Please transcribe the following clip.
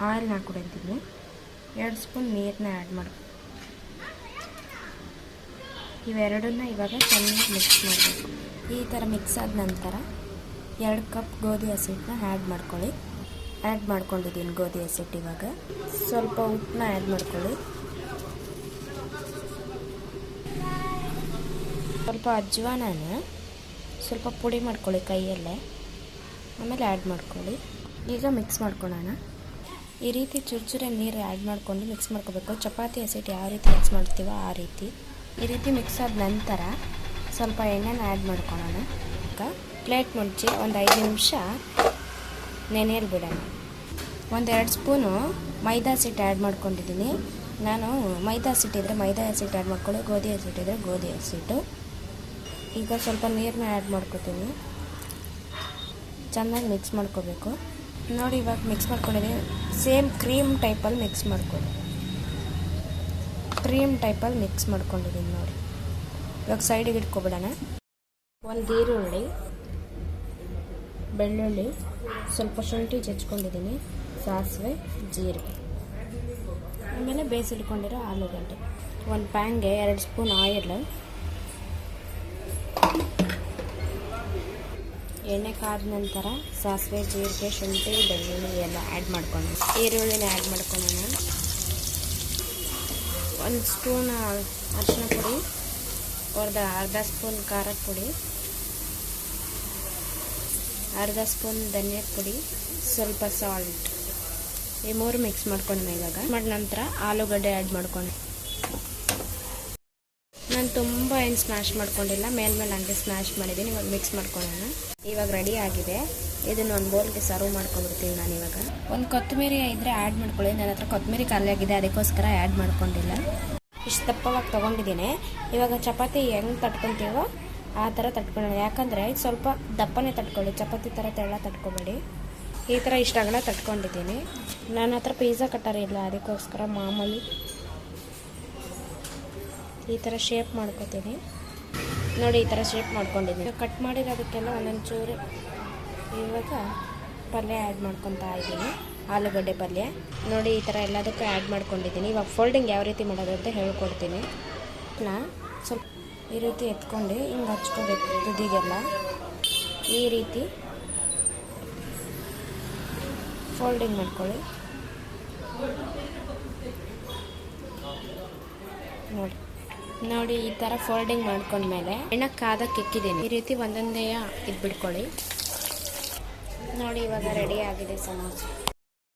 ಆಯಿಲ್ನ ಹಾಕ್ಕೊಂಡಿದ್ದೀನಿ. 2 ಸ್ಪೂನ್ ನೀರನ್ನ ಆ್ಯಡ್ ಮಾಡಿ ಇವೆರಡನ್ನ ಇವಾಗ ಚೆನ್ನಾಗಿ ಮಿಕ್ಸ್ ಮಾಡಬೇಕು. ಈ ಥರ ಮಿಕ್ಸ್ ಆದ ನಂತರ 2 ಕಪ್ ಗೋಧಿ ಹಸಿಟ್ಟನ್ನ ಆ್ಯಡ್ ಮಾಡ್ಕೊಳ್ಳಿ. ಆ್ಯಡ್ ಮಾಡ್ಕೊಂಡಿದ್ದೀನಿ ಗೋಧಿ ಹಸಿಟ್ಟು. ಇವಾಗ ಸ್ವಲ್ಪ ಉಪ್ಪನ್ನ ಆ್ಯಡ್ ಮಾಡ್ಕೊಳ್ಳಿ. ಸ್ವಲ್ಪ ಅಜ್ವಾನನ ಸ್ವಲ್ಪ ಪುಡಿ ಮಾಡ್ಕೊಳ್ಳಿ ಕೈಯಲ್ಲೇ, ಆಮೇಲೆ ಆ್ಯಡ್ ಮಾಡ್ಕೊಳ್ಳಿ. ಈಗ ಮಿಕ್ಸ್ ಮಾಡ್ಕೊಳ್ಳೋಣ. ಈ ರೀತಿ ಚುರುಚುರೆ ನೀರು ಆ್ಯಡ್ ಮಾಡ್ಕೊಂಡು ಮಿಕ್ಸ್ ಮಾಡ್ಕೋಬೇಕು. ಚಪಾತಿ ಹಸಿಟ್ಟು ಯಾವ ರೀತಿ ಮಿಕ್ಸ್ ಮಾಡ್ತೀವೋ ಆ ರೀತಿ. ಈ ರೀತಿ ಮಿಕ್ಸ್ ಆದ ನಂತರ ಸ್ವಲ್ಪ ಎಣ್ಣೆನ ಆ್ಯಡ್ ಮಾಡ್ಕೊಳ್ಳೋಣ. ಈಗ ಪ್ಲೇಟ್ ಮುಚ್ಚಿ ಒಂದು 5 ನಿಮಿಷ ನೆನೆಯಲ್ಲಿ ಬಿಡೋಣ. 1-2 ಸ್ಪೂನು ಮೈದಾ ಹಸಿಟ್ಟು ಆ್ಯಡ್ ಮಾಡ್ಕೊಂಡಿದ್ದೀನಿ. ನಾನು ಮೈದಾ ಹಸಿಟ್ಟಿದ್ರೆ ಮೈದಾ ಹಸಿಟ್ಟು ಆ್ಯಡ್ ಮಾಡ್ಕೊಳ್ಳಿ, ಗೋಧಿ ಹಸಿಟ್ಟಿದ್ರೆ ಗೋಧಿ ಹಸಿಟ್ಟು. ಈಗ ಸ್ವಲ್ಪ ನೀರನ್ನ ಆ್ಯಡ್ ಮಾಡ್ಕೊತೀನಿ. ಚೆನ್ನಾಗಿ ಮಿಕ್ಸ್ ಮಾಡ್ಕೋಬೇಕು. ನೋಡಿ ಇವಾಗ ಮಿಕ್ಸ್ ಮಾಡ್ಕೊಂಡಿದ್ದೀನಿ. ಸೇಮ್ ಕ್ರೀಮ್ ಟೈಪಲ್ಲಿ ಮಿಕ್ಸ್ ಮಾಡ್ಕೊಳ್ಳಿ. ಕ್ರೀಮ್ ಟೈಪಲ್ಲಿ ಮಿಕ್ಸ್ ಮಾಡ್ಕೊಂಡಿದ್ದೀನಿ ನೋಡಿ. ಇವಾಗ ಸೈಡಿಗೆ ಇಟ್ಕೊಬಿಡೋಣ. 1 ಈರುಳ್ಳಿ, ಬೆಳ್ಳುಳ್ಳಿ, ಸ್ವಲ್ಪ ಶುಂಠಿ ಜಜ್ಕೊಂಡಿದ್ದೀನಿ, ಸಾಸಿವೆ, ಜೀರಿಗೆ, ಆಮೇಲೆ ಬೇಯಿಸಿಟ್ಕೊಂಡಿರೋ ಆಲೂಗಡ್ಡೆ. 1 ಪ್ಯಾನ್ಗೆ 2 ಸ್ಪೂನ್ ಆಯಿಲ್, ಎಣ್ಣೆ ಕಾದ ನಂತರ ಸಾಸಿವೆ, ಜೀರಿಗೆ, ಶುಂಠಿ, ಬೆಳ್ಳುಳ್ಳಿ ಎಲ್ಲ ಆ್ಯಡ್ ಮಾಡ್ಕೊಂಡು ಈರುಳ್ಳಿನ ಆ್ಯಡ್ ಮಾಡ್ಕೊಳ್ಳೋಣ. 1 ಸ್ಪೂನ್ ಅರಿಶಿನ ಪುಡಿ, ಅರ್ಧ ಸ್ಪೂನ್ ಖಾರದ ಪುಡಿ, ಅರ್ಧ ಸ್ಪೂನ್ ಧನಿಯಾ ಪುಡಿ, ಸ್ವಲ್ಪ ಸಾಲ್ಟ್. ಈ 3 ಮಿಕ್ಸ್ ಮಾಡ್ಕೊಂಡ್ಮೇಲೆ ಇವಾಗ ಮಾಡಿದ ನಂತರ ಆಲೂಗಡ್ಡೆ ಆ್ಯಡ್ ಮಾಡ್ಕೊಂಡು ನಾನು ತುಂಬ ಏನು ಸ್ಮ್ಯಾಶ್ ಮಾಡ್ಕೊಂಡಿಲ್ಲ, ಮೇಲ್ಮೇಲೆ ಹಂಗೆ ಸ್ಮ್ಯಾಶ್ ಮಾಡಿದ್ದೀನಿ. ಇವಾಗ ಮಿಕ್ಸ್ ಮಾಡ್ಕೊಳ್ಳೋಣ. ಇವಾಗ ರೆಡಿ ಆಗಿದೆ. ಇದನ್ನು ಒಂದು ಬೌಲ್ಗೆ ಸರ್ವ್ ಮಾಡ್ಕೊಂಡ್ಬಿಡ್ತೀನಿ ನಾನು. ಇವಾಗ 1 ಕೊತ್ತಂಬರಿ ಇದ್ದರೆ ಆ್ಯಡ್ ಮಾಡ್ಕೊಳ್ಳಿ. ನನ್ನ ಹತ್ರ ಕೊತ್ತಂಬರಿ ಖಾಲಿ ಆಗಿದೆ, ಅದಕ್ಕೋಸ್ಕರ ಆ್ಯಡ್ ಮಾಡ್ಕೊಂಡಿಲ್ಲ. ಇಷ್ಟು ದಪ್ಪವಾಗಿ ತೊಗೊಂಡಿದ್ದೀನಿ. ಇವಾಗ ಚಪಾತಿ ಹೆಂಗೆ ತಟ್ಕೊತೀವೋ ಆ ಥರ ತಟ್ಕೊಳ್ಳೋಣ. ಯಾಕಂದರೆ ಸ್ವಲ್ಪ ದಪ್ಪನೇ ತಟ್ಕೊಳ್ಳಿ, ಚಪಾತಿ ಥರ ತೆಳ್ಳ ತಟ್ಕೊಬೇಡಿ. ಈ ಥರ ಇಷ್ಟ ಅಗಲ ತಟ್ಕೊಂಡಿದ್ದೀನಿ. ನನ್ನ ಹತ್ರ ಪಿಜ್ಜಾ ಕಟ್ಟರ್ ಇಲ್ಲ, ಅದಕ್ಕೋಸ್ಕರ ಮಾಮೂಲಿ ಈ ಥರ ಶೇಪ್ ಮಾಡ್ಕೊತೀನಿ ನೋಡಿ. ಈ ಥರ ಶೇಪ್ ಮಾಡ್ಕೊಂಡಿದ್ದೀನಿ. ಕಟ್ ಮಾಡಿರೋದಕ್ಕೆಲ್ಲ ಒಂದೊಂದು ಚೂರು ಇವಾಗ ಪಲ್ಯ ಆ್ಯಡ್ ಮಾಡ್ಕೊತಾ ಇದ್ದೀನಿ. ಆಲೂಗಡ್ಡೆ ಪಲ್ಯ ನೋಡಿ. ಈ ಥರ ಎಲ್ಲದಕ್ಕೂ ಆ್ಯಡ್ ಮಾಡ್ಕೊಂಡಿದ್ದೀನಿ. ಇವಾಗ ಫೋಲ್ಡಿಂಗ್ ಯಾವ ರೀತಿ ಮಾಡೋದು ಅಂತ ಹೇಳ್ಕೊಡ್ತೀನಿ. ಸ್ವಲ್ಪ ಈ ರೀತಿ ಎತ್ಕೊಂಡು ಹಿಂಗೆ ಹಚ್ಕೋಬೇಕು ತುದಿಗೆಲ್ಲ. ಈ ರೀತಿ ಫೋಲ್ಡಿಂಗ್ ಮಾಡ್ಕೊಳ್ಳಿ ನೋಡಿ. ಈ ಥರ ಫೋಲ್ಡಿಂಗ್ ಮಾಡ್ಕೊಂಡ್ಮೇಲೆ ಎಣ್ಣೆ ಕಾದಕ್ಕೆ ಇಕ್ಕಿದ್ದೀನಿ. ಈ ರೀತಿ ಒಂದೊಂದೇ ಇದ್ಬಿಡ್ಕೊಳ್ಳಿ ನೋಡಿ. ಇವಾಗ ರೆಡಿ ಆಗಿದೆ ಸಮೋಸ.